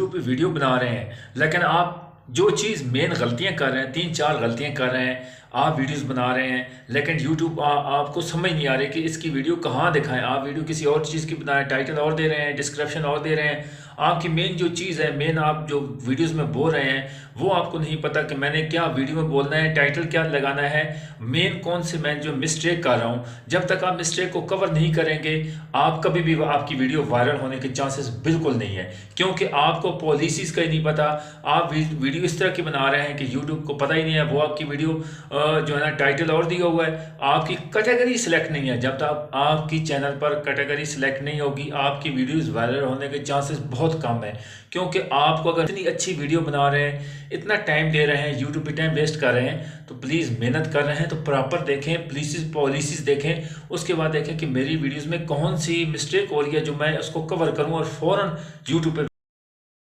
YouTube पे video बना रहे हैं, लेकिन आप जो चीज़ मेन गलतियां कर रहे हैं, 3-4 गलतियां कर रहे हैं। आप वीडियोस बना रहे हैं लेकिन यूट्यूब आपको समझ नहीं आ रही कि इसकी वीडियो कहाँ दिखाएं। आप वीडियो किसी और चीज़ की बनाएं, टाइटल और दे रहे हैं, डिस्क्रिप्शन और दे रहे हैं। आपकी मेन जो चीज़ है, मेन आप जो वीडियोस में बोल रहे हैं वो आपको नहीं पता कि मैंने क्या वीडियो में बोलना है, टाइटल क्या लगाना है, मेन कौन से मैं जो मिस्टेक कर रहा हूँ। जब तक आप मिस्टेक को कवर नहीं करेंगे, आप कभी भी आपकी वीडियो वायरल होने के चांसेस बिल्कुल नहीं है, क्योंकि आपको पॉलिसीज़ का ही नहीं पता। आप वीडियो इस तरह की बना रहे हैं कि यूट्यूब को पता ही नहीं है। वो आपकी वीडियो जो है ना टाइटल और दिया हुआ है, आपकी कैटेगरी सिलेक्ट नहीं है। जब तक आपकी चैनल पर कैटेगरी सिलेक्ट नहीं होगी, आपकी वीडियोस वायरल होने के चांसेस बहुत कम है। क्योंकि आपको अगर इतनी अच्छी वीडियो बना रहे हैं, इतना टाइम दे रहे हैं, यूट्यूब पे टाइम वेस्ट कर रहे हैं, तो प्लीज़ मेहनत कर रहे हैं तो प्रॉपर देखें, पॉलिसीज़ देखें। उसके बाद देखें कि मेरी वीडियोज़ में कौन सी मिस्टेक हो रही है जो मैं उसको कवर करूँ और फ़ौरन यूट्यूब पे